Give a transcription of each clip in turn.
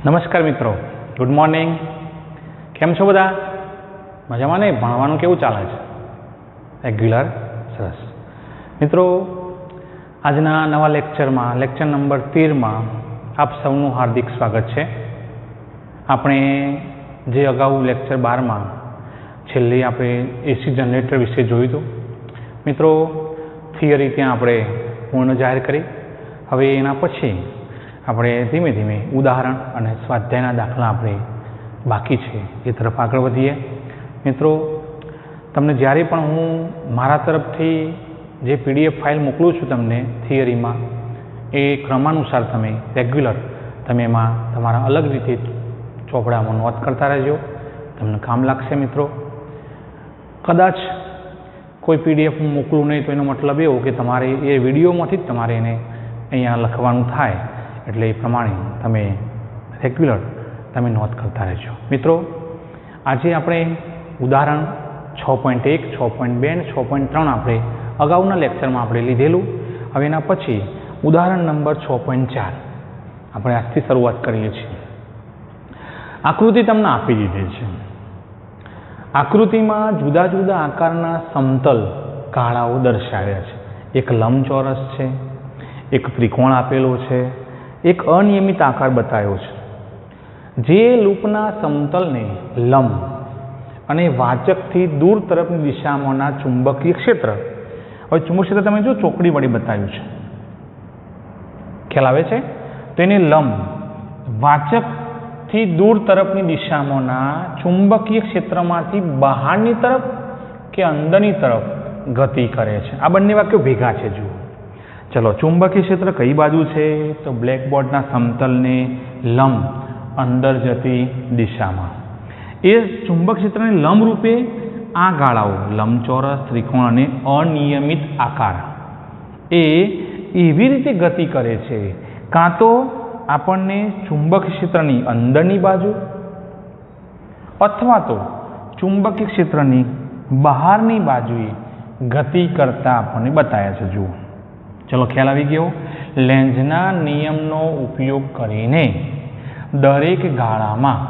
નમસ્કાર મિત્રો, good morning. કેમ છો બધા? મજામાં ને? ભણવાનું કેવું ચાલે છે? રેગ્યુલર? સરસ. મિત્રો, આજના નવા લેક્ચરમાં, લેક્ચર નંબર 13માં આપ સૌનું હાર્દિક સ્વાગત છે. આપણે જે અગાઉ લેક્ચર 12માં છેલ્લી આપણે એસી જનરેટર વિશે જોયું હતું. મિત્રો, થિયરી ત્યાં આપણે પૂર્ણ જાહેર કરી. હવે એના પછી આપણે ધીમે ધીમે ઉદાહરણ અને સ્વાધ્યાયના દાખલા આપણે બાકી છે એ તરફ આગળ વધીએ. મિત્રો, તમને જ્યારે પણ હું મારા તરફથી જે પીડીએફ ફાઇલ મોકલું છું તમને થિયરીમાં, એ ક્રમાનુસાર તમે રેગ્યુલર તમે એમાં તમારા અલગ રીતે ચોપડામાં નોંધ કરતા રહેજો. તમને કામ લાગશે. મિત્રો, કદાચ કોઈ પીડીએફ હું મોકલું નહીં તો એનો મતલબ એવો કે તમારે એ વિડીયોમાંથી જ તમારે એને અહીંયા લખવાનું થાય, એટલે એ પ્રમાણે તમે રેગ્યુલર તમે નોંધ કરતા રહેજો. મિત્રો, આજે આપણે ઉદાહરણ 6.1, 6.2 અને 6.3 આપણે અગાઉના લેક્ચરમાં આપણે લીધેલું. હવે એના પછી ઉદાહરણ નંબર 6.4 આપણે આજથી શરૂઆત કરીએ છીએ. આકૃતિ તમને આપી દીધી છે. આકૃતિમાં જુદા જુદા આકારના સમતલ ગાળાઓ દર્શાવ્યા છે. એક લંબચોરસ છે, એક ત્રિકોણ આપેલો છે, એક અનિયમિત આકાર બતાવ્યો છે. જે લૂપના સમતલને લંબ અને વાચકથી દૂર તરફની દિશામાંના ચુંબકીય ક્ષેત્ર, હવે ચુંબકીય ક્ષેત્ર તમે જો ચોકડી વડે બતાવ્યું છે, ખ્યાલ આવે છે? તો એને લંબ વાચકથી દૂર તરફની દિશામાંના ચુંબકીય ક્ષેત્રમાંથી બહારની તરફ કે અંદરની તરફ ગતિ કરે છે. આ બંને વાક્યો ભેગા છે. જુઓ, ચલો, ચુંબકીય ક્ષેત્ર કઈ બાજુ છે? તો બ્લેકબોર્ડના સમતલને લંબ અંદર જતી દિશામાં. એ ચુંબક ક્ષેત્રને લંબ રૂપે આ ગાળાઓ લંબચોરસ, ત્રિકોણ અને અનિયમિત આકાર એ એવી રીતે ગતિ કરે છે, કાં તો આપણને ચુંબકીય ક્ષેત્રની અંદરની બાજુ અથવા તો ચુંબકીય ક્ષેત્રની બહારની બાજુએ ગતિ કરતા આપણને બતાવ્યા છે. જુઓ, ચલો, ખ્યાલ આવી ગયો. લેન્ઝના નિયમનો ઉપયોગ કરીને દરેક ગાળામાં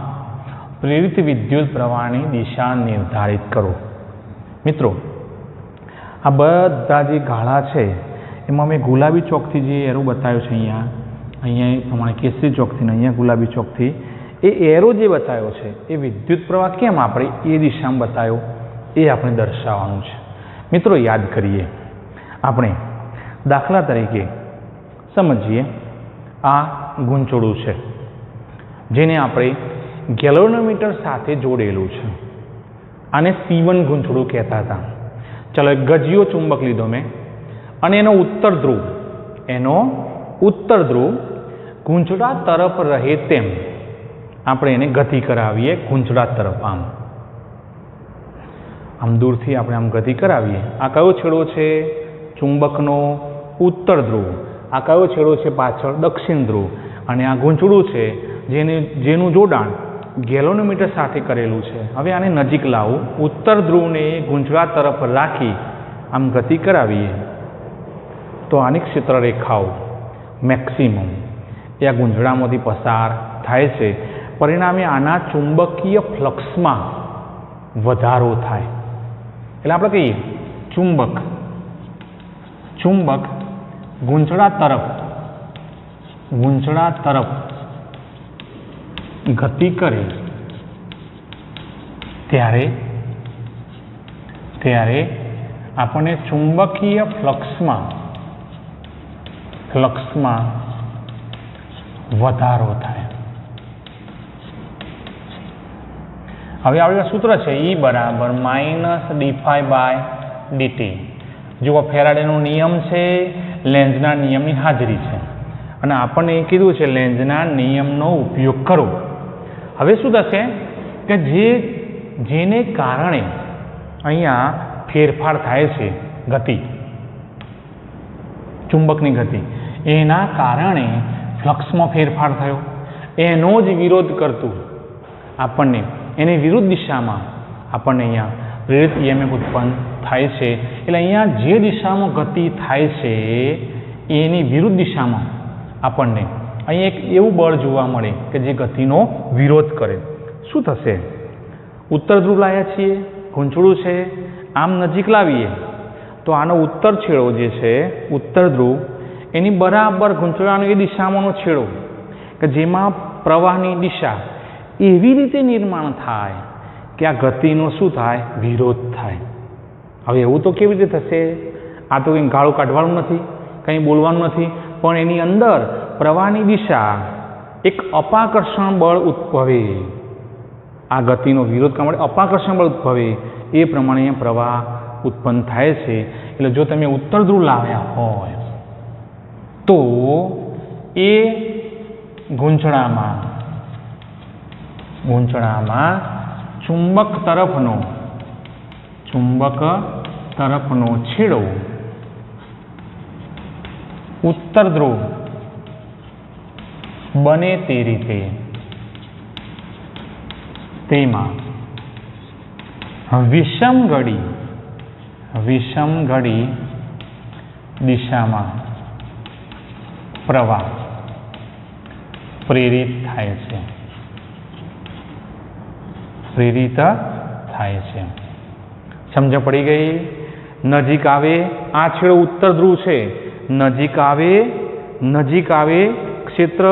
પ્રેરિત વિદ્યુત પ્રવાહની દિશા નિર્ધારિત કરો. મિત્રો, આ બધા જે ગાળા છે એમાં મેં ગુલાબી ચોકથી જે એરો બતાવ્યો છે, અહીંયા એ પ્રમાણે કેસરી ચોકથી, અહીંયા ગુલાબી ચોકથી એ એરો જે બતાવ્યો છે એ વિદ્યુત પ્રવાહ કેમ આપણે એ દિશામાં બતાવ્યો એ આપણે દર્શાવવાનું છે. મિત્રો, યાદ કરીએ. આપણે દાખલા તરીકે સમજીએ, આ ગૂંચળું છે જેને આપણે ગેલ્વેનોમીટર સાથે જોડેલું છે. આને C1 ગૂંચળું કહેતા હતા. ચલો, એક ગજિયો ચુંબક લીધો મેં અને એનો ઉત્તર ધ્રુવ ગૂંચળા તરફ રહે તેમ આપણે એને ગતિ કરાવીએ. ગૂંચળા તરફ આમ દૂરથી આપણે આમ ગતિ કરાવીએ. આ કયો છેડો છે? ચુંબકનો ઉત્તર ધ્રુવ. આ કયો છેડો છે? પાછળ દક્ષિણ ધ્રુવ. અને આ ગૂંચળું છે જેનું જોડાણ ગેલ્વેનોમીટર સાથે કરેલું છે. હવે આને નજીક લાવું, ઉત્તર ધ્રુવને ગૂંચળા તરફ રાખી આમ ગતિ કરાવીએ તો આની ક્ષેત્ર રેખાઓ મેક્સિમમ એ આ ગૂંચળામાંથી પસાર થાય છે. પરિણામે આના ચુંબકીય ફ્લક્સમાં વધારો થાય. એટલે આપણે કહીએ ચુંબક ગૂંચળા તરફ ગતિ કરે ત્યારે આપણને ચુંબકીય ફ્લક્સમાં વધારો થાય. હવે આપણી સૂત્ર છે E બરાબર -dφ/dt. જુઓ, ફેરાડેનો નિયમ છે, લેન્ઝના નિયમની હાજરી છે અને આપણને એ કીધું છે લેન્ઝના નિયમનો ઉપયોગ કરો. હવે શું થશે કે જેને કારણે અહીંયા ફેરફાર થાય છે, ગતિ, ચુંબકની ગતિ, એના કારણે ફ્લક્સમાં ફેરફાર થયો. એનો જ વિરોધ કરતું આપણને એની વિરુદ્ધ દિશામાં આપણને અહીંયા પ્રેરિત EMF ઉત્પન્ન થાય છે. એટલે અહીંયા જે દિશામાં ગતિ થાય છે એની વિરુદ્ધ દિશામાં આપણને અહીં એક એવું બળ જોવા મળે કે જે ગતિનો વિરોધ કરે. શું થશે? ઉત્તર ધ્રુવ લાવ્યા છીએ, ગૂંચળું છે, આમ નજીક લાવીએ તો આનો ઉત્તર છેડો જે છે ઉત્તર ધ્રુવ એની બરાબર ગૂંચળાનો એ દિશામાંનો છેડો કે જેમાં પ્રવાહની દિશા એવી રીતે નિર્માણ થાય કે આ ગતિનો શું થાય? વિરોધ થાય. હવે એવું તો કેવી રીતે થશે? આ તો કંઈ ગાળું કાઢવાનું નથી, કંઈ બોલવાનું નથી, પણ એની અંદર પ્રવાહની દિશા એક અપાકર્ષણ બળ ઉદ્ભવે. આ ગતિનો વિરોધ કરવા માટે અપાકર્ષણ બળ ઉદ્ભવે એ પ્રમાણે અહીંયા પ્રવાહ ઉત્પન્ન થાય છે. એટલે જો તમે ઉત્તર ધ્રુવ લાવ્યા હોય તો એ ગૂંચળામાં ચુંબક તરફનો છેડો ઉત્તર ધ્રુવ બને તે રીતે તેમાં વિષમ ઘડી દિશામાં પ્રવાહ પ્રેરિત થાય છે. સમજ પડી ગઈ? નજીક આવે, આ છેડો ઉત્તર ધ્રુવ છે, નજીક આવે ક્ષેત્ર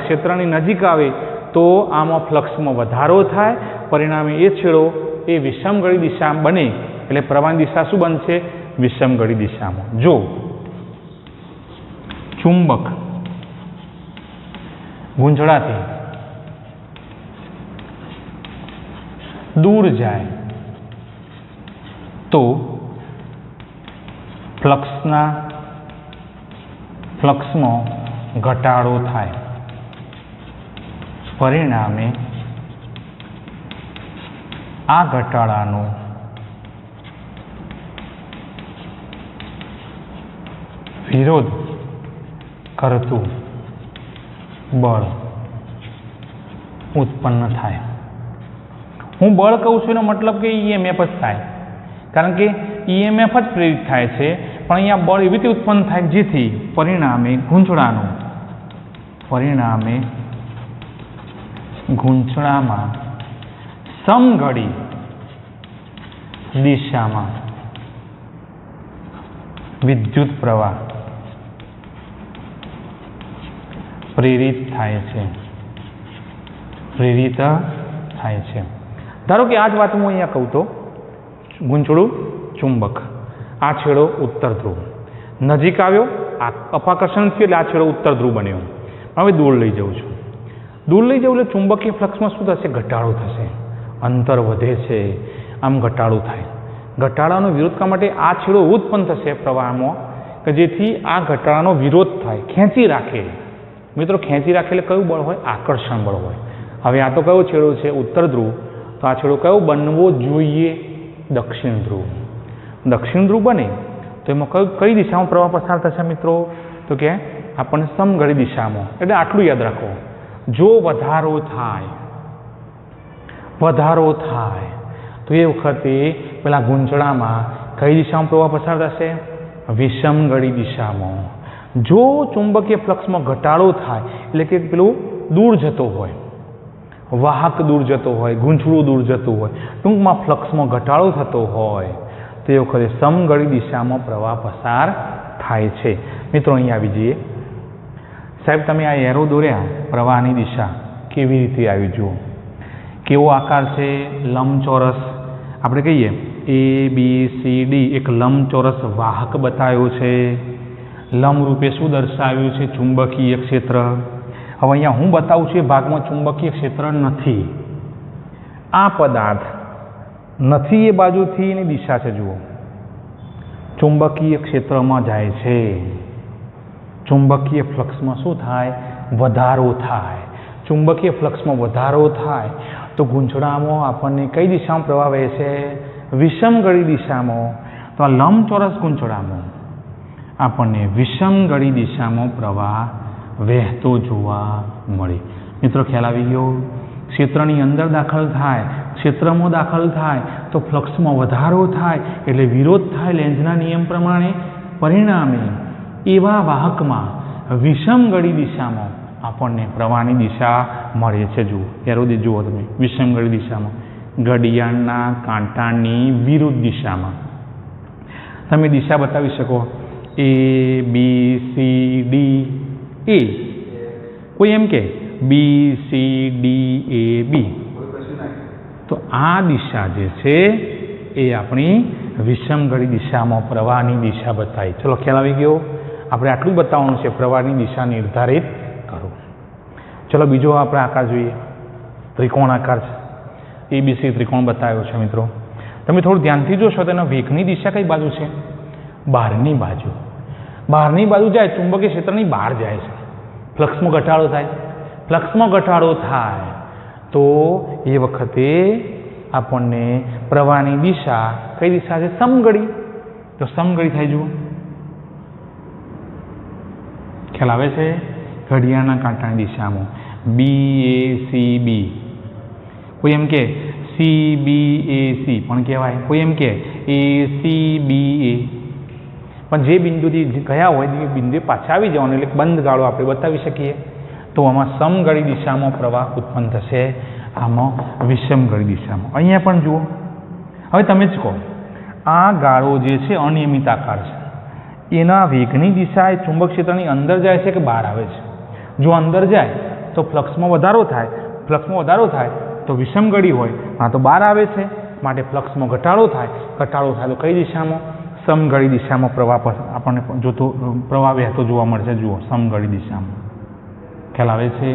ક્ષેત્રની નજીક આવે તો આમાં ફ્લક્સમાં વધારો થાય, પરિણામે એ છેડો એ વિષમઘડી દિશા બને. એટલે પ્રવાહની દિશા શું બનશે? વિષમઘડી દિશામાં. જો ચુંબક ગૂંચળાથી દૂર જાય તો ફ્લક્સમાં ઘટાડો થાય, પરિણામે આ ઘટાડાનો વિરોધ કરતું બળ ઉત્પન્ન થાય. હું બળ કહું છું એનો મતલબ કે EMF જ થાય, કારણ કે EMF જ પ્રેરિત થાય છે, પણ અહીંયા બળ એવી રીતે ઉત્પન્ન થાય જેથી પરિણામે ગૂંચળામાં સમઘડી દિશામાં વિદ્યુત પ્રવાહ પ્રેરિત થાય છે. ધારો કે આ જ વાત હું અહીંયા કહું તો ગૂંચળું ચુંબક, આ છેડો ઉત્તર ધ્રુવ, નજીક આવ્યો, આ અપાકર્ષણ થયું એટલે આ છેડો ઉત્તર ધ્રુવ બન્યો. હવે દૂર લઈ જાઉં છું એટલે ચુંબકીય ફ્લક્સમાં શું થશે? ઘટાડો થશે, અંતર વધે છે, આમ ઘટાડો થાય. ઘટાડાનો વિરોધ કરવા માટે આ છેડો ઉત્પન્ન થશે પ્રવાહમાં કે જેથી આ ઘટાડાનો વિરોધ થાય, ખેંચી રાખે. મિત્રો, ખેંચી રાખે એટલે કયું બળ હોય? આકર્ષણ બળ હોય. હવે આ તો કયો છેડો છે? ઉત્તર ધ્રુવ. તો આ છેડો કયો બનવો જોઈએ? દક્ષિણ ધ્રુવ બને તો એમાં કઈ દિશામાં પ્રવાહ પસાર થશે મિત્રો? તો કે આપણને સમઘડી દિશામાં. એટલે આટલું યાદ રાખો, જો વધારો થાય તો એ વખતે પેલા ગૂંચળામાં કઈ દિશામાં પ્રવાહ પસાર થશે? વિષમઘડી દિશામાં. જો ચુંબકીય ફ્લક્સમાં ઘટાડો થાય એટલે કે પેલું દૂર જતો હોય, વાહક દૂર જતો હોય, ગૂંચળું દૂર જતું હોય, ટૂંકમાં ફ્લક્સમાં ઘટાડો થતો હોય તે વખતે સમઘડી દિશામાં પ્રવાહ પસાર થાય છે. મિત્રો, અહીં આવી જઈએ. સાહેબ, તમે આ એરો દોર્યા, પ્રવાહની દિશા કેવી રીતે આવી જુઓ. કેવો આકાર છે? લંબચોરસ. આપણે કહીએ ABCD એક લંબચોરસ વાહક બતાવ્યો છે. લંબરૂપે શું દર્શાવ્યું છે? ચુંબકીય ક્ષેત્ર. હવે અહીંયા હું બતાવું છું એ ભાગમાં ચુંબકીય ક્ષેત્ર નથી. આ પદાર્થ નથી એ બાજુથી એની દિશા છે. જુઓ, ચુંબકીય ક્ષેત્રમાં જાય છે. ચુંબકીય ફ્લક્સમાં શું થાય? વધારો થાય. ચુંબકીય ફ્લક્સમાં વધારો થાય તો ગૂંચળામાં આપણને કઈ દિશામાં પ્રવાહ વહે છે? વિષમઘડી દિશામાં. તો આ લંબચોરસ ગૂંચળામાં આપણને વિષમઘડી દિશામાં પ્રવાહ વહેતો જોવા મળે. મિત્રો, ખ્યાલ આવી ગયો? ક્ષેત્રની અંદર દાખલ થાય, ક્ષેત્રમાં દાખલ થાય તો ફ્લક્સમાં વધારો થાય એટલે વિરોધ થાય લેન્ઝના નિયમ પ્રમાણે. પરિણામે એવા વાહકમાં વિષમગળી દિશામાં આપણને પ્રવાહની દિશા મળે છે. જુઓ એરોથી જુઓ તમે, વિષમગળી દિશામાં ઘડિયાળના કાંટાની વિરુદ્ધ દિશામાં તમે દિશા બતાવી શકો. A B C D A, કોઈ એમ કે B C D A B, તો આ દિશા જે છે એ આપણી વિષમગળી દિશામાં પ્રવાહની દિશા બતાવી. ચલો ખ્યાલ આવી ગયો. આપણે આટલું બતાવવાનું છે, પ્રવાહની દિશા નિર્ધારિત કરો. ચલો બીજો આપણે આકાર જોઈએ. ત્રિકોણ આકાર છે. ABC ત્રિકોણ બતાવ્યો છે. મિત્રો તમે થોડું ધ્યાનથી જોશો તેના વેગની દિશા કઈ બાજુ છે? બહારની બાજુ. બહારની બાજુ જાય, ચુંબકીય ક્ષેત્રની બહાર જાય છે. ફ્લક્સમાં ઘટાડો થાય. ફ્લક્સમાં ઘટાડો થાય તો એ વખતે આપણને પ્રવાહની દિશા કઈ દિશા છે? સમગળી. તો સમગળી થાય. જુઓ ખ્યાલ આવે છે? ઘડિયાળના કાંટાની દિશામાં BACB, કોઈ એમ કે CBAC પણ કહેવાય, કોઈ એમ કે ACBA, પણ જે બિંદુથી ગયા હોય તે બિંદુએ પાછા આવી જવાનું, એટલે બંધ ગાળો આપણે બતાવી શકીએ. તો આમાં સમગળી દિશામાં પ્રવાહ ઉત્પન્ન થશે, આમાં વિષમગળી દિશામાં. અહીંયા પણ જુઓ. હવે તમે જ કહો, આ ગાળો જે છે અનિયમિત આકાર છે, એના વેગની દિશા એ ચુંબક ક્ષેત્રની અંદર જાય છે કે બહાર આવે છે? જો અંદર જાય તો ફ્લક્સમાં વધારો થાય. ફ્લક્સમાં વધારો થાય તો વિષમગળી હોય, આ તો બહાર આવે છે, માટે ફ્લક્સમાં ઘટાડો થાય. ઘટાડો થાય તો કઈ દિશામાં? સમગળી દિશામાં પ્રવાહ આપણને જોતો પ્રવાહ વહેતો જોવા મળશે. જુઓ સમગળી દિશામાં. ખ્યાલ આવે છે?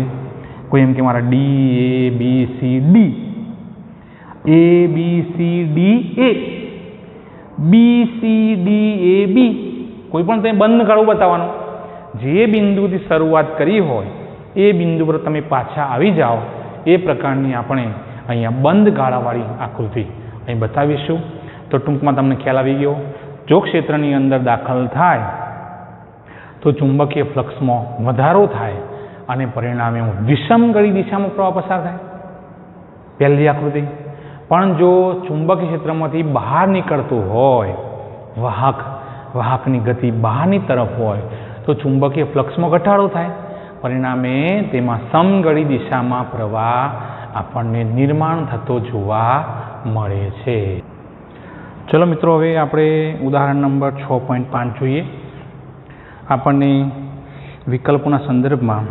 કોઈ એમ કે મારા D A B C D, A B C D A, B C D A B, કોઈ પણ તમે બંધ ગાળો બતાવવાનો. જે બિંદુથી શરૂઆત કરી હોય એ બિંદુ પર તમે પાછા આવી જાઓ. એ પ્રકારની આપણે અહીંયા બંધ ગાળાવાળી આકૃતિ અહીં બતાવીશું. તો ટૂંકમાં તમને ખ્યાલ આવી ગયો. જો ક્ષેત્રની અંદર દાખલ થાય તો ચુંબકીય ફ્લક્સમાં વધારો થાય અને પરિણામે વિષમગળી દિશામાં પ્રવાહ પસાર થાય. પહેલી આકૃતિ. પણ જો ચુંબકીય ક્ષેત્રમાંથી બહાર નીકળતું હોય વાહકની ગતિ બહારની તરફ હોય તો ચુંબકીય ફ્લક્સમાં ઘટાડો થાય. પરિણામે તેમાં સમગળી દિશામાં પ્રવાહ આપણને નિર્માણ થતો જોવા મળે છે. ચલો મિત્રો, હવે આપણે ઉદાહરણ નંબર 6.5 જોઈએ. આપણને વિકલ્પોના સંદર્ભમાં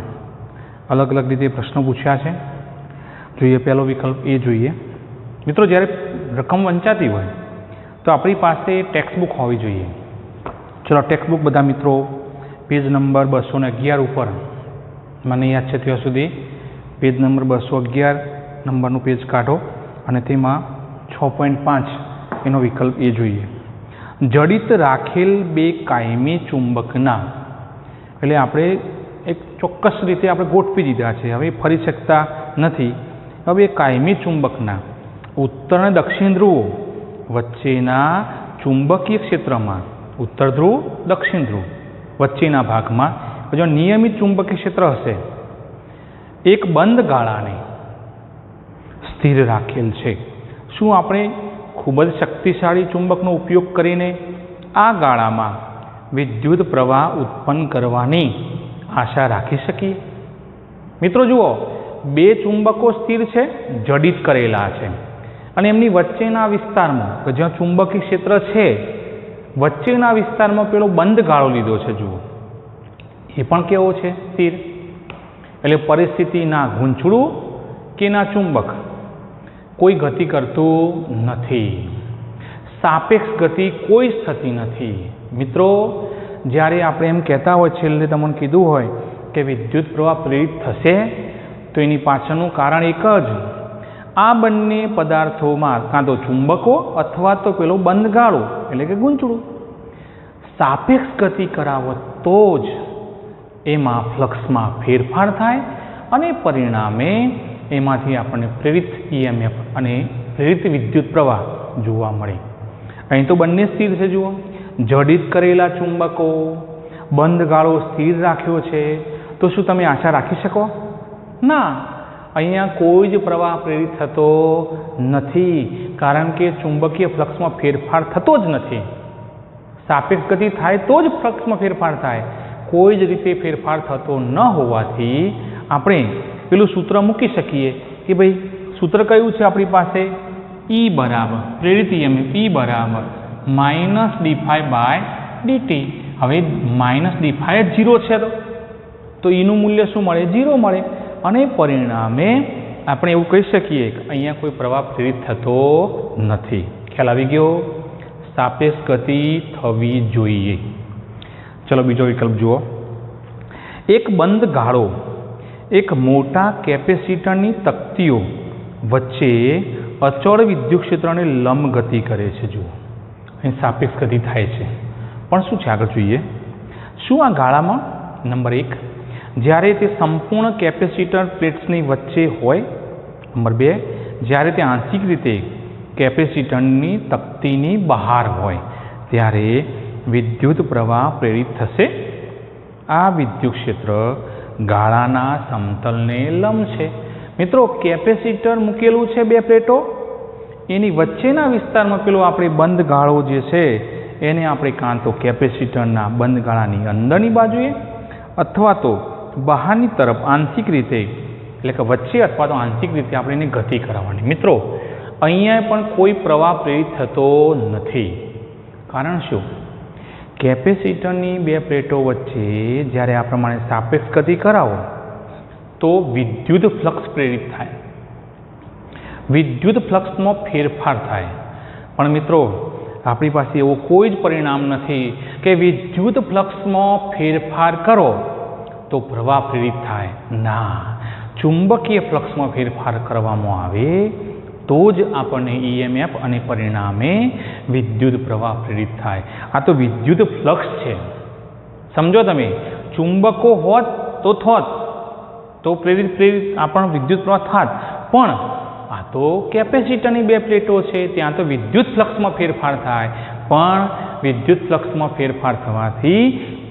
અલગ અલગ રીતે પ્રશ્નો પૂછ્યા છે. જોઈએ પહેલો વિકલ્પ એ જોઈએ. મિત્રો, જ્યારે રકમ વંચાતી હોય તો આપણી પાસે ટેક્સ્ટબુક હોવી જોઈએ. ચલો ટેક્સ્ટબુક બધા મિત્રો પેજ નંબર 211 ઉપર, મને યાદ છે ત્યાં સુધી પેજ નંબર 211 નંબરનું પેજ કાઢો અને તેમાં 6.5 એનો વિકલ્પ એ જોઈએ. જડિત રાખેલ બે કાયમી ચુંબકના, એટલે આપણે એક ચોક્કસ રીતે આપણે ગોઠવી દીધા છે, હવે ફરી શકતા નથી. હવે કાયમી ચુંબકના ઉત્તર અને દક્ષિણ ધ્રુવો વચ્ચેના ચુંબકીય ક્ષેત્રમાં, ઉત્તર ધ્રુવ દક્ષિણ ધ્રુવ વચ્ચેના ભાગમાં જો નિયમિત ચુંબકીય ક્ષેત્ર હશે, એક બંધ ગાળાને સ્થિર રાખેલ છે. શું આપણે ખૂબ જ શક્તિશાળી ચુંબકનો ઉપયોગ કરીને આ ગાળામાં વિદ્યુત પ્રવાહ ઉત્પન્ન કરવાની આશા રાખી શકીએ? મિત્રો જુઓ, બે ચુંબકો સ્થિર છે, જડિત કરેલા છે, અને એમની વચ્ચેના વિસ્તારમાં કે જ્યાં ચુંબકીય ક્ષેત્ર છે વચ્ચેના વિસ્તારમાં પેલો બંધ ગાળો લીધો છે. જુઓ એ પણ કેવો છે? સ્થિર. એટલે પરિસ્થિતિ ના ગૂંચળું કે ના ચુંબક, કોઈ ગતિ કરતું નથી, સાપેક્ષ ગતિ કોઈ જ થતી નથી. મિત્રો, જ્યારે આપણે એમ કહેતા હોય, છેલ્લે તમને કીધું હોય કે વિદ્યુત પ્રવાહ પ્રેરિત થશે, તો એની પાછળનું કારણ એક જ, આ બંને પદાર્થોમાં કાં તો ચુંબકો અથવા તો પેલો બંધ ગાળો એટલે કે ગૂંચળું સાપેક્ષ ગતિ કરાવો તો જ એમાં ફ્લક્સમાં ફેરફાર થાય અને પરિણામે એમાંથી આપણને પ્રેરિત EMF અને પ્રેરિત વિદ્યુત પ્રવાહ જોવા મળે. અહીં તો બંને સ્થિર છે. જુઓ, જડિત કરેલા ચુંબકો, બંધ ગાળો સ્થિર રાખ્યો છે, તો શું તમે આશા રાખી શકો? ના, અહીંયા કોઈ જ પ્રવાહ પ્રેરિત થતો નથી, કારણ કે ચુંબકીય ફ્લક્સમાં ફેરફાર થતો જ નથી. સાપેક્ષ ગતિ થાય તો જ ફ્લક્સમાં ફેરફાર થાય, કોઈ જ રીતે ફેરફાર થતો ન હોવાથી આપણે પેલું સૂત્ર મૂકી શકીએ કે ભાઈ સૂત્ર કયું છે આપણી પાસે E બરાબર પ્રેરિત EMF E બરાબર માઇનસ ડી બાય ડીટી. હવે માઇનસ ડી જ 0 છે તો એનું મૂલ્ય શું મળે 0 મળે અને પરિણામે આપણે એવું કહી શકીએ કે અહીંયા કોઈ પ્રવાહ પ્રેરિત થતો નથી. ખ્યાલ આવી ગયો? સાપેક્ષ ગતિ થવી જોઈએ. ચલો બીજો વિકલ્પ જુઓ. એક બંધ ગાળો એક મોટા કેપેસિટરની તકતીઓ વચ્ચે અચળ વિદ્યુત ક્ષેત્રને લંબ ગતિ કરે છે. જુઓ અહીં સાપેક્ષ ગતિ થાય છે પણ શું છે આગળ જોઈએ. શું આ ગાળામાં નંબર 1 જ્યારે તે સંપૂર્ણ કેપેસિટર પ્લેટ્સની વચ્ચે હોય, નંબર 2 જ્યારે તે આંશિક રીતે કેપેસિટરની તકતીની બહાર હોય ત્યારે વિદ્યુત પ્રવાહ પ્રેરિત થશે. આ વિદ્યુત ક્ષેત્ર ગાળાના સમતલને લંબ છે. મિત્રો કેપેસિટર મૂકેલું છે 2 પ્લેટો, એની વચ્ચેના વિસ્તારમાં પેલો આપણે બંધ ગાળો જે છે એને આપણે કાં તો કેપેસિટરના બંધ ગાળાની અંદરની બાજુએ અથવા તો બહારની તરફ આંશિક રીતે એટલે કે વચ્ચે અથવા તો આંશિક રીતે આપણે એને ગતિ કરાવવાની. મિત્રો અહીંયા પણ કોઈ પ્રવાહ પ્રેરિત થતો નથી. કારણ શું? કેપેસિટરની 2 પ્લેટો વચ્ચે જ્યારે આ પ્રમાણે સાપેક્ષ ગતિ કરાવો તો વિદ્યુત ફ્લક્સ પ્રેરિત થાય, વિદ્યુત ફ્લક્સમાં ફેરફાર થાય. પણ મિત્રો આપણી પાસે એવો કોઈ જ પરિણામ નથી કે વિદ્યુત ફ્લક્સમાં ફેરફાર કરો તો પ્રવાહ પ્રેરિત થાય. ના, ચુંબકીય ફ્લક્સમાં ફેરફાર કરવામાં આવે તો જ આપણને EMF અને પરિણામે વિદ્યુત પ્રવાહ પ્રેરિત થાય. આ તો વિદ્યુત ફ્લક્સ છે, સમજો તમે. ચુંબકો હોત તો પ્રેરિત આપણો વિદ્યુત પ્રવાહ થાત, પણ આ તો કેપેસિટરની 2 પ્લેટો છે ત્યાં તો વિદ્યુત ફ્લક્સમાં ફેરફાર થાય, પણ વિદ્યુત ફ્લક્સમાં ફેરફાર થવાથી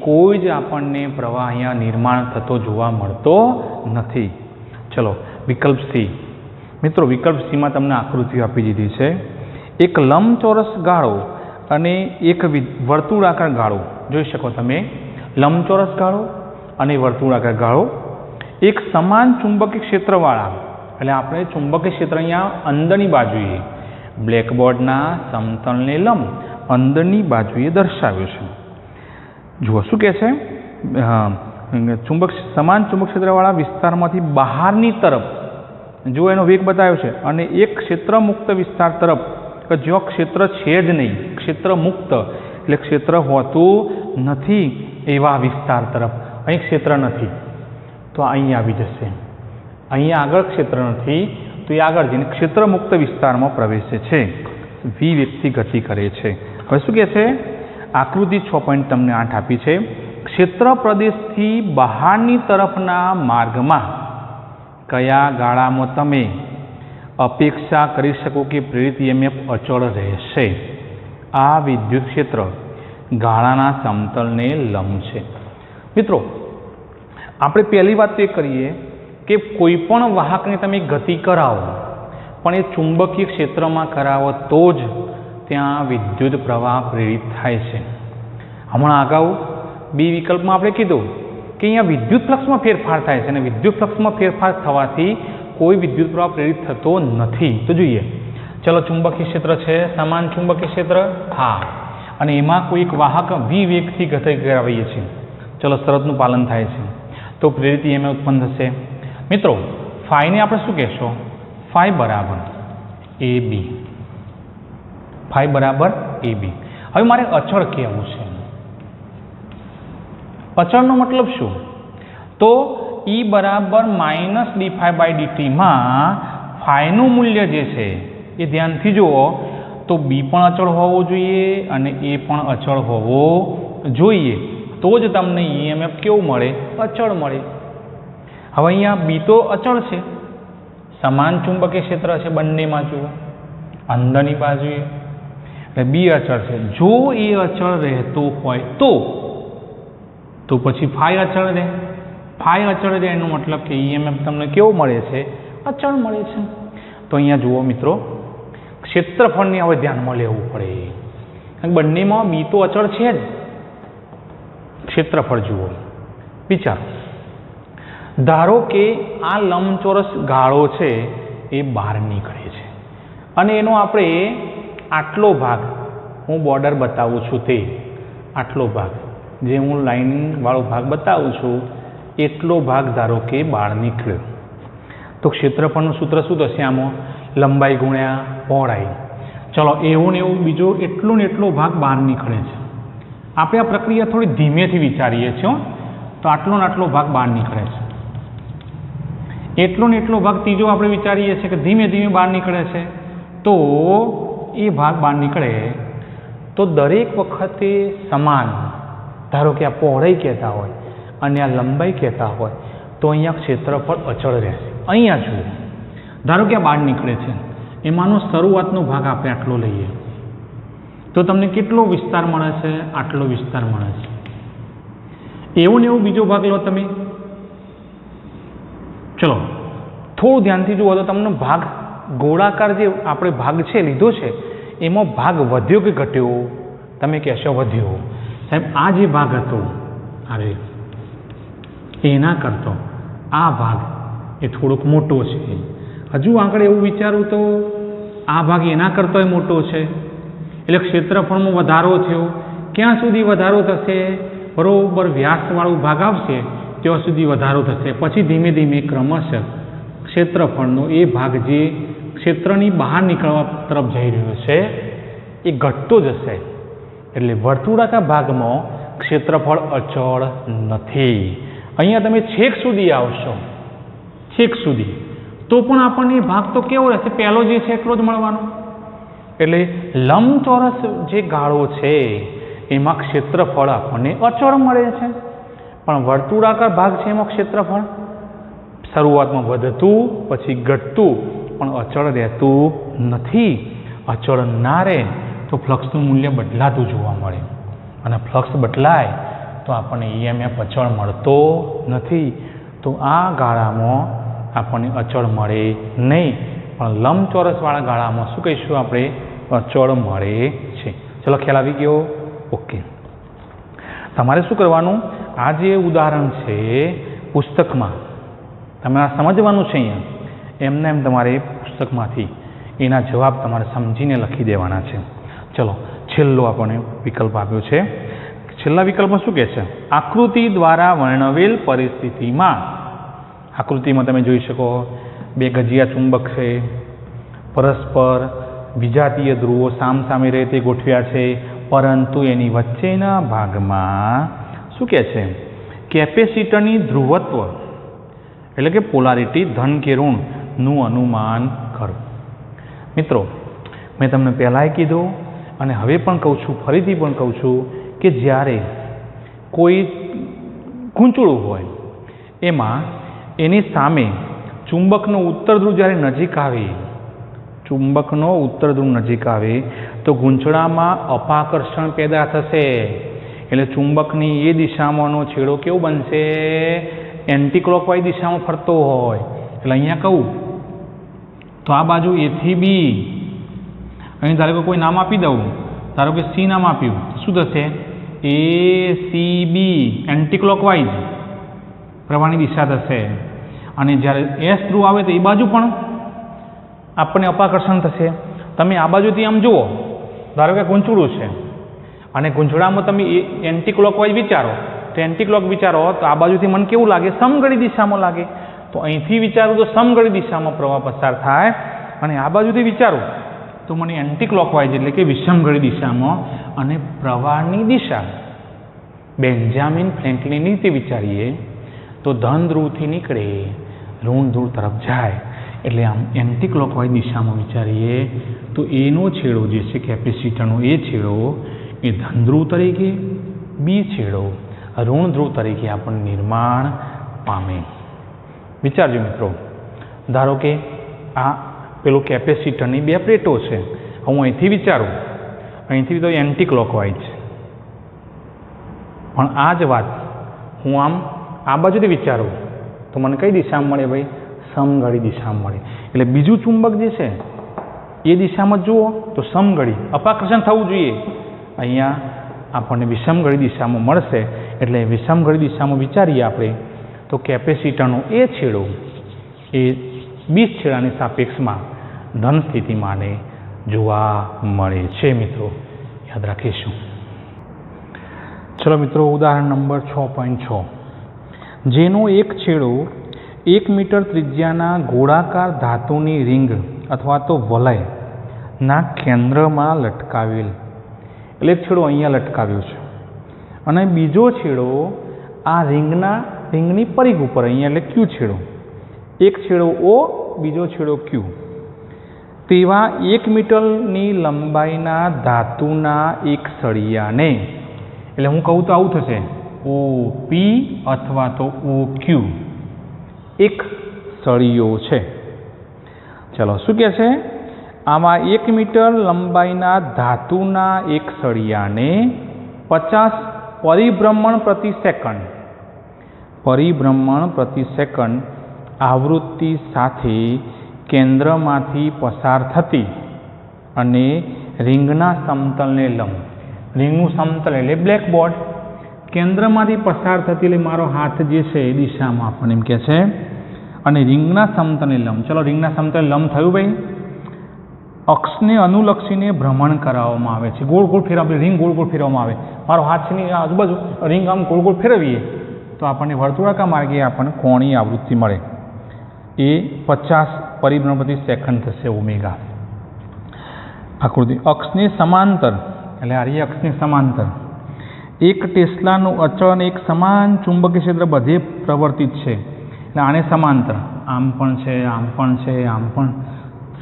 કોઈ જ આપણને પ્રવાહ અહીંયા નિર્માણ થતો જોવા મળતો નથી. ચલો વિકલ્પ સી. મિત્રો વિકલ્પ સીમાં તમને આકૃતિઓ આપી દીધી છે. એક લંબચોરસ ગાળો અને એક વર્તુળાકાર ગાળો જોઈ શકો તમે. લંબચોરસ ગાળો અને વર્તુળાકાર ગાળો એક સમાન ચુંબકીય ક્ષેત્રવાળા, એટલે આપણે ચુંબકીય ક્ષેત્ર અહીંયા અંદરની બાજુએ બ્લેકબોર્ડના સમતલને લંબ અંદરની બાજુએ દર્શાવ્યો છે. જુઓ શું કહે છે. સમાન ચુંબક ક્ષેત્રવાળા વિસ્તારમાંથી બહારની તરફ જો એનો વેગ બતાવ્યો છે અને એક ક્ષેત્ર મુક્ત વિસ્તાર તરફ કે જ્યાં ક્ષેત્ર છે જ નહીં, ક્ષેત્ર મુક્ત એટલે ક્ષેત્ર હોતું નથી એવા વિસ્તાર તરફ. અહીં ક્ષેત્ર નથી તો અહીં આવી જશે, અહીંયા આગળ ક્ષેત્ર નથી તો એ આગળ જઈને ક્ષેત્ર મુક્ત વિસ્તારમાં પ્રવેશે છે. વેગથી ગતિ કરે છે. હવે શું કહે છે? આકૃતિ 6.8 આપી છે. ક્ષેત્ર પ્રદેશથી બહારની તરફના માર્ગમાં કયા ગાળામાં તમે અપેક્ષા કરી શકો કે પ્રેરિત EMF અચળ રહેશે? આ વિદ્યુત ક્ષેત્ર ગાળાના સમતલને લંબ છે. મિત્રો આપણે પહેલી વાત તો એ કરીએ કે કોઈ પણ વાહકને તમે ગતિ કરાવો પણ એ ચુંબકીય ક્ષેત્રમાં કરાવો તો જ ત્યાં વિદ્યુત પ્રવાહ પ્રેરિત થાય છે. હમણાં અગાઉ 2 વિકલ્પમાં આપણે કીધું કે અહીંયા વિદ્યુત ફ્લક્સમાં ફેરફાર થાય છે અને વિદ્યુત ફ્લક્સમાં ફેરફાર થવાથી કોઈ વિદ્યુત પ્રવાહ પ્રેરિત થતો નથી. તો જોઈએ. ચલો ચુંબકીય ક્ષેત્ર છે, સમાન ચુંબકીય ક્ષેત્ર, હા, અને એમાં કોઈ એક વાહક v વેગથી ગતિ કરાવીએ છીએ. ચલો શરતનું પાલન થાય છે તો પ્રેરિત EMF ઉત્પન્ન થશે. મિત્રો ફાઈને આપણે શું કહેશો? ફાઈ બરાબર AB. ફાઈ બરાબર AB. હવે મારે અચળ કહેવું છે. અચળનો મતલબ શું? તો E બરાબર -d∅dt માં ફાઈનું મૂલ્ય જે છે એ ધ્યાનથી જુઓ તો B પણ અચળ હોવો જોઈએ અને A પણ અચળ હોવો જોઈએ તો જ તમને EMF કેવું મળે? અચળ મળે. હવે અહીંયા B તો અચળ છે, સમાન ચુંબકીય ક્ષેત્ર છે બંનેમાં, જુઓ અંદરની બાજુએ, એટલે B અચળ છે. જો એ અચળ રહેતો હોય તો પછી ફાઈ અચળ રહે. ફાઈ અચળ રહે એનો મતલબ કે EMF તમને કેવું મળે છે? અચળ મળે છે. તો અહીંયા જુઓ મિત્રો, ક્ષેત્રફળને હવે ધ્યાનમાં લેવું પડે. બંનેમાં B તો અચળ છે જ. ક્ષેત્રફળ જુઓ, વિચારો, ધારો કે આ લંબચોરસ ગાળો છે એ બહાર નીકળે છે અને એનો આપણે આટલો ભાગ, હું બોર્ડર બતાવું છું તે આટલો ભાગ, જે હું લાઇનવાળો ભાગ બતાવું છું એટલો ભાગ ધારો કે બહાર નીકળ્યો, તો ક્ષેત્રફળનું સૂત્ર શું થશે? આમાં લંબાઈ ગુણ્યા પહોળાઈ. ચલો, એવું ને એવું બીજો એટલો ને એટલો ભાગ બહાર નીકળે છે. આપણે આ પ્રક્રિયા થોડી ધીમેથી વિચારીએ છીએ, તો આટલો ને આટલો ભાગ બહાર નીકળે છે. એટલો ને એટલો ભાગ ત્રીજો આપણે વિચારીએ છીએ કે ધીમે ધીમે બહાર નીકળે છે. તો એ ભાગ બહાર નીકળે તો દરેક વખતે સમાન, ધારો કે આ પહોળાઈ કહેતા હોય અને આ લંબાઈ કહેતા હોય તો અહીંયા ક્ષેત્રફળ અચળ રહેશે. અહીંયા જુઓ, ધારો કે આ બહાર નીકળે છે, એમાંનો શરૂઆતનો ભાગ આપણે આટલો લઈએ તો તમને કેટલો વિસ્તાર મળે છે? આટલો વિસ્તાર મળે છે. એવું ને એવું બીજો ભાગ લો તમે. ચલો, થોડું ધ્યાનથી જુઓ તો તમને ભાગ, ગોળાકાર જે આપણે ભાગ છે લીધો છે એમાં ભાગ વધ્યો કે ઘટ્યો? તમે કહેશો વધ્યો. સાહેબ, આ જે ભાગ હતો અરે એના કરતો આ ભાગ એ થોડોક મોટો છે. હજુ આગળ એવું વિચારું તો આ ભાગ એના કરતોય મોટો છે, એટલે ક્ષેત્રફળમાં વધારો થયો. ક્યાં સુધી વધારો થશે? બરોબર વ્યાસવાળો ભાગ આવશે ત્યાં સુધી વધારો થશે. પછી ધીમે ધીમે ક્રમશઃ ક્ષેત્રફળનો એ ભાગ જે ક્ષેત્રની બહાર નીકળવા તરફ જઈ રહ્યો છે એ ઘટતો જશે. એટલે વર્તુળાકાર ભાગમાં ક્ષેત્રફળ અચળ નથી. અહીંયા તમે છેક સુધી આવશો, છેક સુધી, તો પણ આપણને ભાગ તો કેવો રહેશે? પહેલો જે છે એટલો જ મળવાનો. એટલે લંબચોરસ જે ગાળો છે એમાં ક્ષેત્રફળ આપણને અચળ મળે છે, પણ વર્તુળાકાર ભાગ છે એમાં ક્ષેત્રફળ શરૂઆતમાં વધતું પછી ઘટતું પણ અચળ રહેતું નથી. અચળ ના રહે તો ફ્લક્સનું મૂલ્ય બદલાતું જોવા મળે, અને ફ્લક્સ બદલાય તો આપણને EMF અચળ મળતો નથી. તો આ ગાળામાં આપણને અચળ મળે નહીં, પણ લંબચોરસવાળા ગાળામાં શું કહીશું આપણે? અચળ મળે છે. ચલો, ખ્યાલ આવી ગયો? ઓકે. તમારે શું કરવાનું? આ જે ઉદાહરણ છે પુસ્તકમાં તમે આ સમજવાનું છે. અહીંયા એમને એમ તમારે પુસ્તકમાંથી એના જવાબ તમારે સમજીને લખી દેવાના છે. ચલો, છેલ્લો આપણને વિકલ્પ આપ્યો છે. છેલ્લા વિકલ્પમાં શું કહે છે? આકૃતિ દ્વારા વર્ણવેલ પરિસ્થિતિમાં, આકૃતિમાં તમે જોઈ શકો બે ગજિયા ચુંબક છે, પરસ્પર વિજાતીય ધ્રુવો સામસામે રીતે ગોઠવ્યા છે, પરંતુ એની વચ્ચેના ભાગમાં શું કહે છે? કેપેસિટરની ધ્રુવત્વ એટલે કે પોલારિટી ધન કે ઋણનું અનુમાન કરો. મિત્રો, મેં તમને પહેલાંય કીધું અને હવે પણ કહું છું, ફરીથી પણ કહું છું કે જ્યારે કોઈ ગૂંચળું હોય એમાં એની સામે ચુંબકનો ઉત્તર ધ્રુવ જ્યારે નજીક આવે, ચુંબકનો ઉત્તર ધ્રુવ નજીક આવે તો ગૂંચળામાં અપાકર્ષણ પેદા થશે. એટલે ચુંબકની એ દિશામાંનો છેડો કેવો બનશે? એન્ટી ક્લોકવાઇઝ દિશામાં ફરતો હોય. એટલે અહીંયા કહું તો આ બાજુ A થી B, અહીં ધારો કે કોઈ નામ આપી દઉં, ધારો કે C નામ આપ્યું, શું થશે? ACB એન્ટી ક્લોકવાઇઝ પ્રવાહની દિશા થશે. અને જ્યારે S ધ્રુવ આવે તો એ બાજુ પણ આપણને અપાકર્ષણ થશે. તમે આ બાજુથી આમ જુઓ, ધારો કે ગૂંચળું છે અને ગૂંચળામાં તમે એન્ટી ક્લોકવાઇઝ વિચારો, તો એન્ટી ક્લોક વિચારો તો આ બાજુથી મને કેવું લાગે? સમઘડી દિશામાં લાગે. તો અહીંથી વિચારું તો સમઘડી દિશામાં પ્રવાહ પસાર થાય, અને આ બાજુથી વિચારું તો મને એન્ટી ક્લોકવાઇઝ એટલે કે વિષમઘડી દિશામાં. અને પ્રવાહની દિશા બેન્જામિન ફ્રેન્કલિનની રીતે વિચારીએ તો ધન ધ્રુવથી નીકળે ઋણ ધ્રુવ તરફ જાય. એટલે આમ એન્ટી ક્લોકવાઇઝ દિશામાં વિચારીએ તો એનો છેડો જે છે કેપેસિટરનો એ છેડો એ ધન ધ્રુવ તરીકે, બી છેડો ઋણ ધ્રુવ તરીકે આપણને નિર્માણ પામે. વિચારજો મિત્રો, ધારો કે આ પેલું કેપેસિટરની બે પ્લેટો છે. હું અહીંથી વિચારું, અહીંથી તો એન્ટી ક્લોકવાઇઝ, પણ આ જ વાત હું આમ આ બાજુથી વિચારું તો મને કઈ દિશામાં મળે ભાઈ? સમઘડી દિશામાં મળે. એટલે બીજું ચુંબક જે છે એ દિશામાં જુઓ તો સમઘડી અપાકર્ષણ થવું જોઈએ, અહીંયા આપણને વિષમઘડી દિશામાં મળશે. એટલે વિષમઘડી દિશામાં વિચારીએ આપણે તો કેપેસિટરનો એ છેડો એ 20 છેડાની સાપેક્ષમાં ધન સ્થિતિમાં જોવા મળે છે મિત્રો, યાદ રાખીશું. ચલો મિત્રો, ઉદાહરણ નંબર 6.6, જેનો એક છેડો 1 મીટર ત્રિજ્યાના ગોળાકાર ધાતુની રિંગ અથવા તો વલયના કેન્દ્રમાં લટકાવેલ, એટલે એક છેડો અહીંયા લટકાવ્યો છે અને બીજો છેડો આ રિંગની પરિઘ ઉપર અહીંયા, એટલે ક્યુ છેડો, એક છેડો O, બીજો છેડો Q, તેવા 1 મીટરની લંબાઈના ધાતુના એક સળિયાને, એટલે હું કહું તો આવું થશે OP અથવા તો OQ, એક સળિયો છે. ચલો, શું કહે છે? આમાં 1 મીટર લંબાઈના ધાતુના એક સળિયાને 50 પરિભ્રમણ પ્રતિ સેકન્ડ આવૃત્તિ સાથે કેન્દ્રમાંથી પસાર થતી અને રિંગના સમતલને લંબ, રિંગનું સમતલ એટલે બ્લેકબોર્ડ, કેન્દ્રમાંથી પસાર થતી, એટલે મારો હાથ જે છે એ દિશામાં આપણને એમ કહે છે, અને રિંગના સમતલને લંબ. ચલો, રિંગના સમતલને લંબ થયું ભાઈ. અક્ષને અનુલક્ષીને ભ્રમણ કરાવવામાં આવે છે, ગોળ ગોળ ફેરવવા, રિંગ ગોળ ગોળ ફેરવવામાં આવે. મારો હાથની આજુબાજુ રિંગ આમ ગોળ ગોળ ફેરવીએ તો આપણને વર્તુળાકાર માર્ગે આપણને કોણીય આવૃત્તિ મળે. એ 50 પરિભ્રમણ પ્રતિ સેકન્ડ થશે ઓમેગા. આકૃતિ અક્ષને સમાંતર, એટલે આરી અક્ષને સમાંતર એક ટેસ્લાનું અચળ અને એક સમાન ચુંબકીય ક્ષેત્ર બધે પ્રવર્તિત છે. એટલે આને સમાંતર, આમ પણ છે, આમ પણ છે, આમ પણ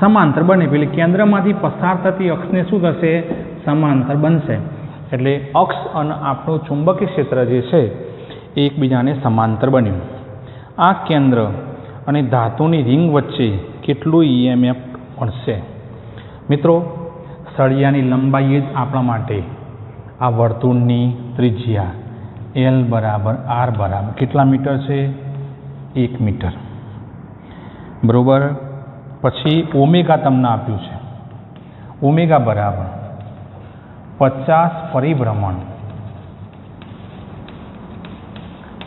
સમાંતર બને. પેલી કેન્દ્રમાંથી પસાર થતી અક્ષને શું થશે? સમાંતર બનશે. એટલે અક્ષ અને આપણું ચુંબકીય ક્ષેત્ર જે છે એ એકબીજાને સમાંતર બન્યું. આ કેન્દ્ર અને ધાતુની રિંગ વચ્ચે કેટલું EMF મળશે? મિત્રો, સળિયાની લંબાઈ જ આપણા માટે આ વર્તુળની ત્રિજ્યા L બરાબર R બરાબર કેટલા મીટર છે? 1 મીટર, બરોબર. પછી ઓમેગા તમને આપ્યું છે, ઓમેગા બરાબર 50 પરિભ્રમણ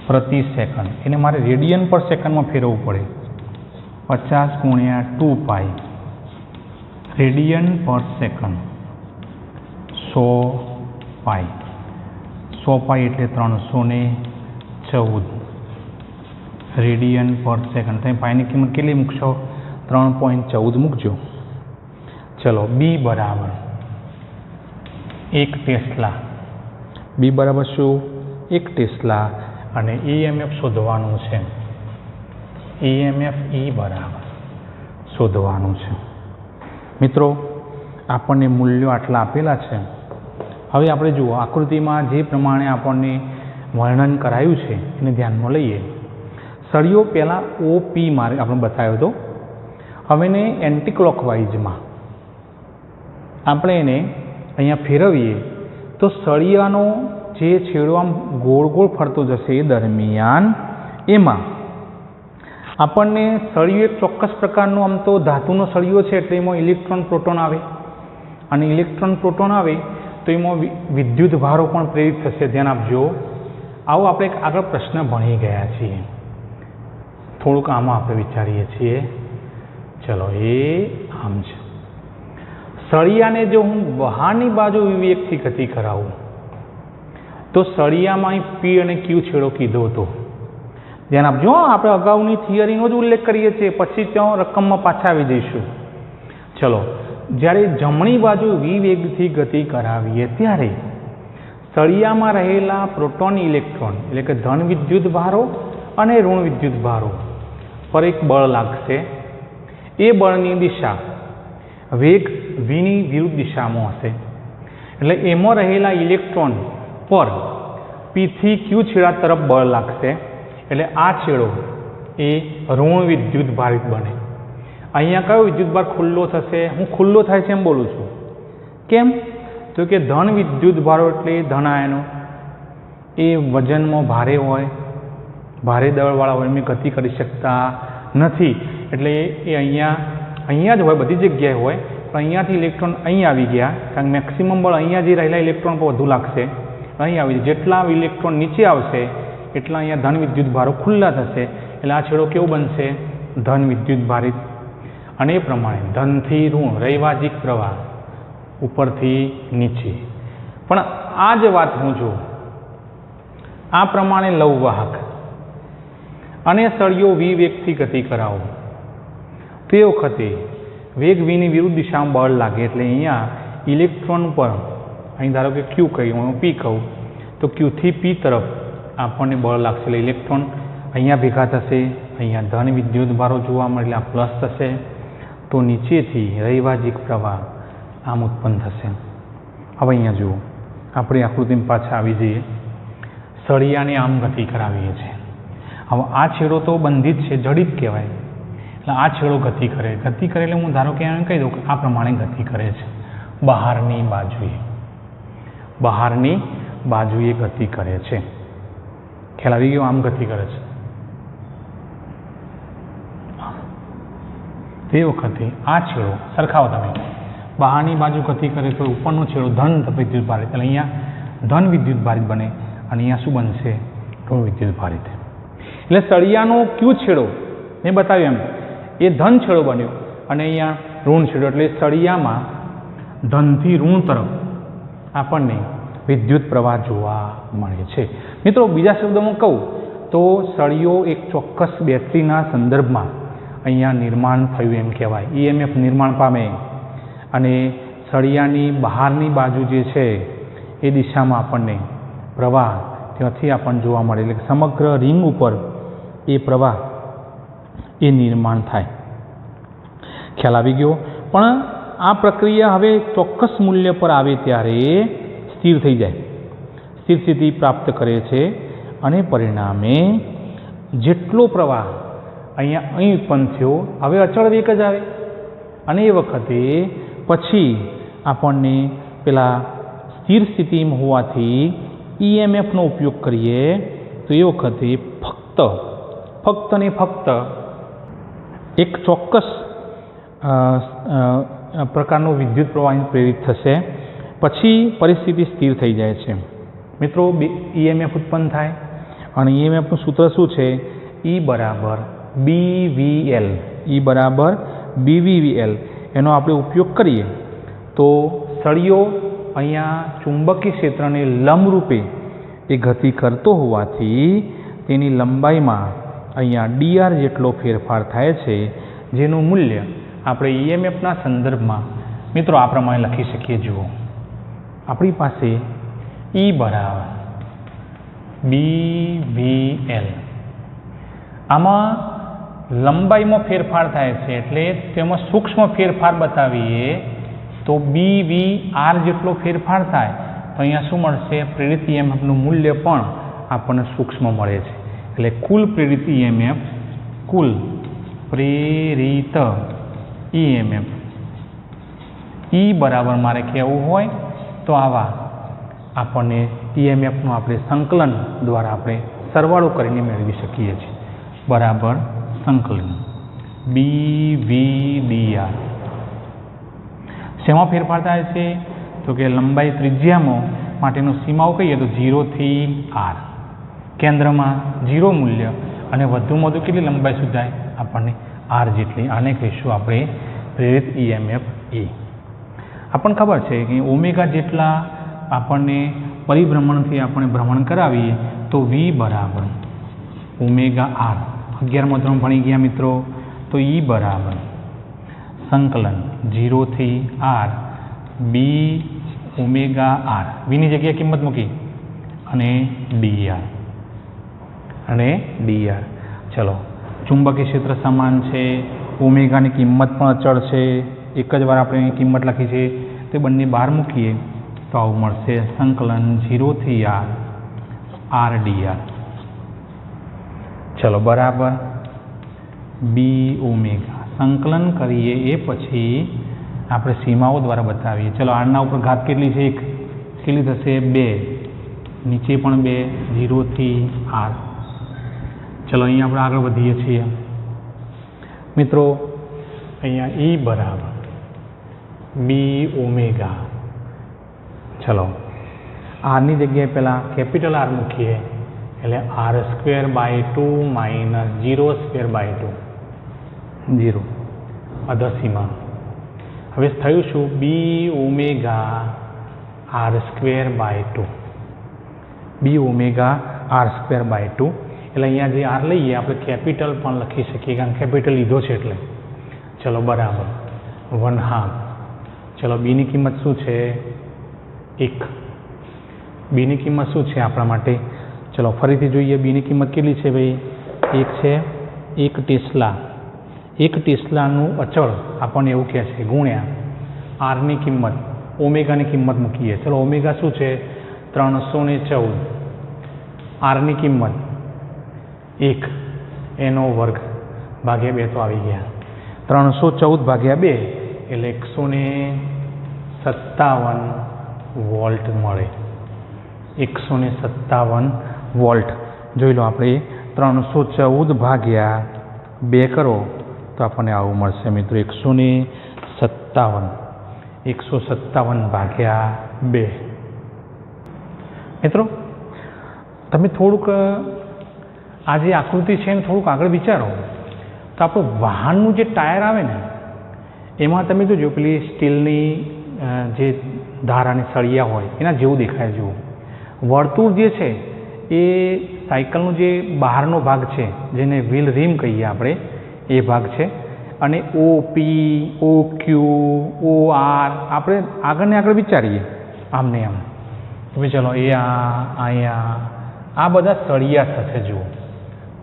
પ્રતિ સેકન્ડ, એને મારે રેડિયન પર સેકન્ડમાં ફેરવવું પડે. 50 ગુણ્યા 2π રેડિયન પર સેકન્ડ, 100π, 100π એટલે 314 રેડિયન પર સેકન્ડ. તમે પાઈની કિંમત કેટલી મૂકશો? 3.14 મૂકજો. ચલો, બી બરાબર 1 ટેસ્લા, બી બરાબર શું? 1 ટેસ્લા, અને EMF શોધવાનું છે. EMF E બરાબર શોધવાનું છે. મિત્રો, આપણને મૂલ્યો આટલા આપેલા છે. હવે આપણે જુઓ, આકૃતિમાં જે પ્રમાણે આપણને વર્ણન કરાયું છે એને ધ્યાનમાં લઈએ. સળિયો પહેલાં OP માર્ગ આપણે બતાવ્યો હતો. હવે એને એન્ટી ક્લોકવાઇઝમાં આપણે એને અહીંયા ફેરવીએ તો સળિયાનો જે છેડો આમ ગોળ ગોળ ફરતો જશે એ દરમિયાન એમાં આપણને સળિયો એક ચોક્કસ પ્રકારનો, આમ તો ધાતુનો સળિયો છે એટલે એમાં ઇલેક્ટ્રોન પ્રોટોન આવે, અને ઇલેક્ટ્રોન પ્રોટોન આવે તો એમાં વિદ્યુત ભારો પણ પ્રેરિત થશે. ધ્યાન આપજો. આવો આપણે એક આગળ પ્રશ્ન ભણી ગયા છીએ, થોડુંક આમાં આપણે વિચારીએ છીએ. ચલો, એ આમ છે. સળિયાને જો હું બહારની બાજુ વિવેકથી ગતિ કરાવું તો સળિયામાં P અને Q છેડો કીધો હતો. ધ્યાન આપજો, આપણે અગાઉની થિયરીનો જ ઉલ્લેખ કરીએ છીએ, પછી ત્યાં રકમમાં પાછા આવી જઈશું. ચલો, જ્યારે જમણી બાજુ વિવેગથી ગતિ કરાવીએ ત્યારે સળિયામાં રહેલા પ્રોટોન ઇલેક્ટ્રોન, એટલે કે ધન વિદ્યુત ભારો અને ઋણ વિદ્યુત ભારો પર એક બળ લાગશે. એ બળની દિશા વેગ vની વિરુદ્ધ દિશામાં હશે. એટલે એમાં રહેલા ઇલેક્ટ્રોન પર P થી Q છેડા તરફ બળ લાગશે. એટલે આ છેડો એ ઋણ વિદ્યુત ભારિત બને. અહીંયા કયો વિદ્યુત ભાર ખુલ્લો થશે? હું ખુલ્લો થાય છે એમ બોલું છું. કેમ? તો કે ધન વિદ્યુત ભારો એટલે ધન આયનો એ વજનમાં ભારે હોય, ભારે દળવાળા હોય, એમની ગતિ કરી શકતા નથી. એટલે એ અહીંયા જ હોય, બધી જગ્યાએ હોય, પણ અહીંયાથી ઇલેક્ટ્રોન અહીં આવી ગયા, કારણ કે મેક્સિમમ બળ અહીંયા જે રહેલા ઇલેક્ટ્રોન પર વધુ લાગશે અહીં આવી જેટલા ઇલેક્ટ્રોન નીચે આવશે એટલા અહીંયા ધન વિદ્યુત ભારો ખુલ્લા થશે, એટલે આ છેડો કેવો બનશે? ધન વિદ્યુત ભારિત. અને એ પ્રમાણે ધનથી ઋણ રૈવાજિક પ્રવાહ ઉપરથી નીચે. પણ આ જ વાત હું જોઉં આ પ્રમાણે લવવાહક અને સળિયો v વેગથી ગતિ કરાવો તે વખતે વેગ vની વિરુદ્ધ દિશામાં બળ લાગે એટલે અહીંયા ઇલેક્ટ્રોન પર અહીં ધારો કે Q કહ્યું હું P કહું તો Q થી P તરફ આપણને બળ લાગશે એટલે ઇલેક્ટ્રોન અહીંયા ભેગા થશે, અહીંયા ધન વિદ્યુત ભારો જોવા મળે એટલે આ પ્લસ થશે, તો નીચેથી રૈવાજિક પ્રવાહ આમ ઉત્પન્ન થશે. હવે અહીંયા જુઓ આપણે આકૃતિમાં પાછા આવી જઈએ, સળિયાને આમ ગતિ કરાવીએ છીએ. હવે આ છેડો તો બંધિત છે, જડિત કહેવાય, એટલે આ છેડો ગતિ કરે એટલે હું ધારો કે એમ કહી દઉં કે આ પ્રમાણે ગતિ કરે છે. બહારની બાજુએ ગતિ કરે છે. ખ્યાલ આવી ગયો? આમ ગતિ કરે છે. તે વખતે આ છેડો સરખાવો તમે, બહારની બાજુ ગતિ કરે તો ઉપરનો છેડો ધન વિદ્યુત ભારિત, એટલે અહીંયા ધન વિદ્યુત ભારિત બને અને અહીંયા શું બનશે? ઋણ વિદ્યુત ભારિત. એટલે સળિયાનો Q છેડો મેં બતાવ્યું એમ એ ધન છેડો બન્યો અને અહીંયા ઋણ છેડો, એટલે સળિયામાં ધનથી ઋણ તરફ આપણને વિદ્યુત પ્રવાહ જોવા મળે છે. મિત્રો બીજા શબ્દોમાં કહું તો સળિયો એક ચોક્કસ બેટરીના સંદર્ભમાં અહીંયા નિર્માણ થયું એમ કહેવાય, EMF નિર્માણ પામે અને સળિયાની બહારની બાજુ જે છે એ દિશામાં આપણને પ્રવાહ ત્યાંથી આપણને જોવા મળે, એટલે સમગ્ર રિંગ ઉપર એ પ્રવાહ એ નિર્માણ થાય. ખ્યાલ આવી ગયો? પણ આ પ્રક્રિયા હવે ચોક્કસ મૂલ્ય પર આવે ત્યારે સ્થિર થઈ જાય, સ્થિર સ્થિતિ પ્રાપ્ત કરે છે અને પરિણામે જેટલો પ્રવાહ અહીં ઉત્પન્ન થયો હવે અચળ વેગ જ આવે અને એ વખતે પછી આપણને પેલા સ્થિર સ્થિતિમાં હોવાથી EMFનો ઉપયોગ કરીએ તો એ વખતે ફક્ત ને ફક્ત એક ચોક્કસ પ્રકારનો વિદ્યુત પ્રવાહ પ્રેરિત થશે, પછી પરિસ્થિતિ સ્થિર થઈ જાય છે. મિત્રો EMF ઉત્પન્ન થાય અને EMFનું સૂત્ર શું છે? E બરાબર BVL. એનો આપણે ઉપયોગ કરીએ તો સળિયો અહીંયા ચુંબકીય ક્ષેત્રને લંબરૂપે એ ગતિ કરતો હોવાથી તેની લંબાઈમાં અહીંયા dr જેટલો ફેરફાર થાય છે, જેનું મૂલ્ય આપણે EMFના સંદર્ભમાં મિત્રો આ પ્રમાણે લખી શકીએ. જુઓ આપણી પાસે E બરાબર BVL, આમાં લંબાઈમાં ફેરફાર થાય છે એટલે તેમાં સૂક્ષ્મ ફેરફાર બતાવીએ તો BVR જેટલો ફેરફાર થાય તો અહીંયા શું મળશે? પ્રેરિત EMFનું મૂલ્ય પણ આપણને સૂક્ષ્મ મળે છે. એટલે કુલ પ્રેરિત EMF E બરાબર મારે કહેવું હોય તો આવા આપણને EMFનું આપણે સંકલન દ્વારા આપણે સરવાળો કરીને મેળવી શકીએ છીએ. બરાબર સંકલન BVDR. શેમાં ફેરફાર થાય છે? તો કે લંબાઈ ત્રિજ્યામાં માટેનો સીમાઓ કહીએ તો 0 થી R, કેન્દ્રમાં 0 મૂલ્ય અને વધુમાં વધુ કેટલી લંબાઈ સુધી જાય? આપણને R જેટલી. આને કહીશું આપણે પ્રેરિત EMF E. આપણને ખબર છે કે ઓમેગા જેટલા આપણને પરિભ્રમણથી આપણે ભ્રમણ કરાવીએ તો V બરાબર ઓમેગા R. 11મા ધોરણ ભણી ગયા મિત્રો, તો E બરાબર સંકલન 0 થી R B ઓમેગા R, Vની જગ્યાએ કિંમત મૂકી અને dr. ચલો ચુંબકીય ક્ષેત્ર સમાન છે, ઓમેગાની કિંમત પણ અચળ છે, એક જ વાર આપણે કિંમત લખી છે, તે બંને બહાર મૂકીએ તો આવું મળશે સંકલન 0 થી R dr. ચલો બરાબર B ઓમેગા. સંકલન કરીએ એ પછી આપણે સીમાઓ દ્વારા બતાવીએ. ચલો આરના ઉપર ઘાત કેટલી છે? 1. કેટલી થશે? 2. નીચે પણ 2. 0 થી R. ચલો અહીંયા આપણે આગળ વધીએ છીએ મિત્રો. અહીંયા E બરાબર B ઓમેગા. ચલો આરની જગ્યાએ પહેલાં કેપિટલ આર મૂકીએ એટલે r²/2 - 0²/2 0 અધસીમા. હવે થયું શું b r²/2 b r²/2 એટલે અહીંયા જે આર લઈએ આપણે કેપિટલ પણ લખી શકીએ કારણ કેપિટલ લીધો છે એટલે. ચલો બરાબર 1/2. ચલો બીની કિંમત શું છે 1. બીની કિંમત શું છે આપણા માટે? ચલો ફરીથી જોઈએ બીની કિંમત કેટલી છે ભાઈ? 1 છે. 1 ટેસ્લા. 1 ટેસ્લાનું અચળ આપણને એવું કહે છે ગુણ્યા આરની કિંમત ઓમેગાની કિંમત મૂકીએ. ચલો ઓમેગા શું છે 314. આરની કિંમત 1 એનો વર્ગ ભાગ્યા 2 તો આવી ગયા 314/2 એટલે 157 વોલ્ટ મળે. 157 વોલ્ટ. જોઈ લો આપણે 314/2 કરો તો આપણને આવું મળશે મિત્રો 157. 157/2. મિત્રો તમે થોડુંક આ જે આકૃતિ છે ને થોડુંક આગળ વિચારો તો આપણું વાહનનું જે ટાયર આવે ને એમાં તમે જોજો પેલી સ્ટીલની જે ધારાની સળિયા હોય એના જેવું દેખાય જેવું. વર્તુળ જે છે એ સાયકલનો જે બહારનો ભાગ છે જેને વ્હીલ રીમ કહીએ આપણે એ ભાગ છે. અને OP, OQ, OR આપણે આગળને આગળ વિચારીએ આમને આમ. તમે ચલો એ અહીંયા આ બધા સળિયા થશે જુઓ.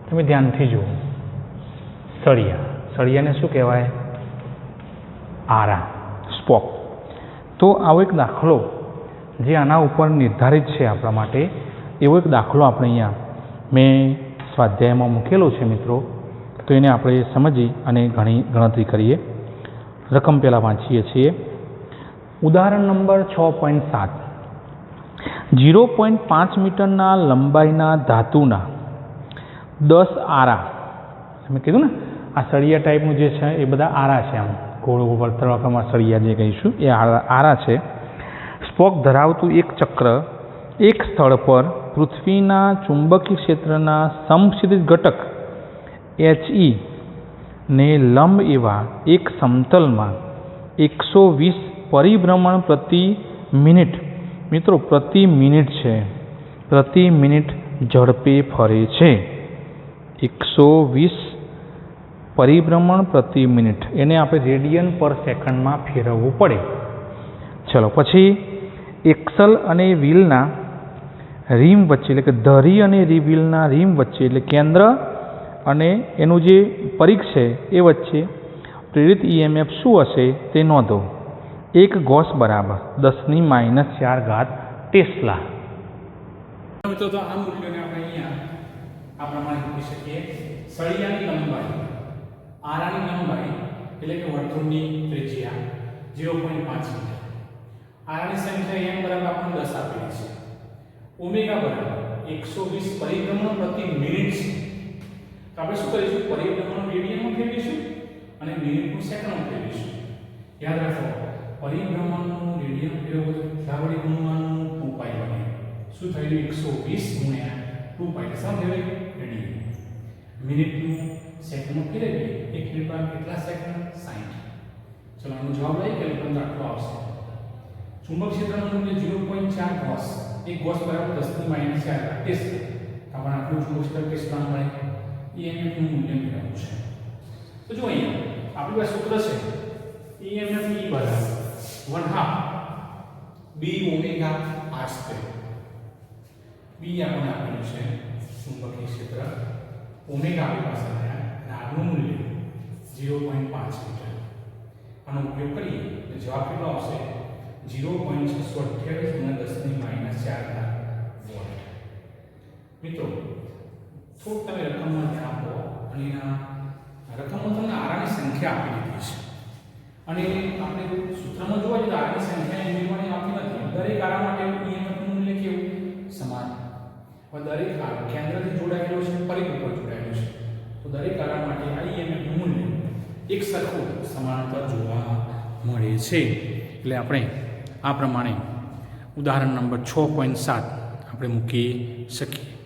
તમે ધ્યાનથી જુઓ સળિયાને શું કહેવાય? આરા સ્પોક. તો આવો એક દાખલો જે આના ઉપર નિર્ધારિત છે આપણા માટે એવો એક દાખલો આપણે અહીંયા મેં સ્વાધ્યાયમાં મૂકેલો છે મિત્રો. તો એને આપણે સમજી અને ઘણી ગણતરી કરીએ. રકમ પહેલાં વાંચીએ છીએ. ઉદાહરણ નંબર 6.7. 0.5 મીટરના લંબાઈના ધાતુના 10 આરા. મેં કીધું ને આ સળિયા ટાઈપનું જે છે એ બધા આરા છે. આમ ગોળ વર્તુળાકારમાં સળિયા જે કહીશું એ આરા છે. સ્પોક ધરાવતું એક ચક્ર એક સ્થળ પર પૃથ્વીના ચુંબકીય ક્ષેત્રના સમક્ષિતિજ ઘટક HE ને લંબ એવા એક સમતલમાં 120 પરિભ્રમણ પ્રતિ મિનિટ. મિત્રો પ્રતિ મિનિટ છે. પ્રતિ મિનિટ ઝડપે ફરે છે. 120 પરિભ્રમણ પ્રતિ મિનિટ. એને આપણે રેડિયન પર સેકન્ડમાં ફેરવવું પડે. ચલો પછી એક્સલ અને વ્હીલના રીમ વચ્ચે એટલે કે ધરી અને વ્હીલના રીમ વચ્ચે એટલે કેન્દ્ર અને એનું જે પરિઘ છે એ વચ્ચે પ્રેરિત EMF શું હશે તે નોંધો. 1 ગોસ બરાબર 10⁻⁴ ટેસ્લા. મિત્રો તો આ મૂલ્યોને આપણે અહીંયા આ પ્રમાણે મૂકી શકીએ. સળિયાની લંબાઈ આરાની લંબાઈ એટલે કે વર્તુળની ત્રિજ્યા 0.5 મીટર. આરાની સંખ્યા m બરાબર આપણને 10 આપેલી છે. ઓમેગા બરાબર 120 પરિભ્રમણ પ્રતિ મિનિટ છે. તો આપણે શું કરીશું? પરિભ્રમણ રેડિયનમાં ફેરવીશું અને મિનિટનું સેકન્ડમાં ફેરવીશું. યાદ રાખો પરિભ્રમણનું રેડિયન ફેરવો તો ધાવડી ગુણવાનું 2π બને. શું થયું? 120 × 2π સમ ફેરવે રેડિયન. મિનિટનું સેકન્ડમાં ફેરવીએ 1 મિનિટમાં કેટલા સેકન્ડ? 60. ચલો આનો જવાબ લઈએ કે તમને આટલો આવશે. ચુંબક ક્ષેત્રનું મૂલ્ય 0.4 ગોસ. 1 ગોસ બરાબર 10⁻⁴ ટેસ્લા. આપણે આટલું ચુંબક ક્ષેત્ર ટેસ્લા મળે. EMF નું મૂલ્ય મેળવવું છે. તો જો અહીંયા આપણી પાસે સૂત્ર છે EMF E બરાબર 1/2 B ઓમેગા r². B આપણને આપેલું છે ચુંબકીય ક્ષેત્ર. ઓમેગા આપણી પાસે આવ્યા અને આનું મૂલ્ય 0.5 મીટર. આનો ઉપયોગ કરીએ તો જવાબ કેટલો આવશે? 0.628 × 10⁻⁴ વોલ્ટ. મિત્રો થોડુંક તમે રકમમાં ધ્યાન આપો અને એના રકમમાં તમને આરાની સંખ્યા આપી દીધી છે. અને આપણે સૂત્રમાં જોવા જઈએ તો આરાની સંખ્યા મેળવવાની આપી નથી. દરેક આરા માટે EMF નું મૂલ્ય કેવું? સમાન. હવે દરેક આરા કેન્દ્રથી જોડાયેલો છે, પરિઘ ઉપર જોડાયેલો છે. તો દરેક આરા માટે આ EMF નું મૂલ્ય એક સરખું સમાંતર જોવા મળે છે. એટલે આપણે આ પ્રમાણે ઉદાહરણ નંબર 6.7 આપણે મૂકી શકીએ.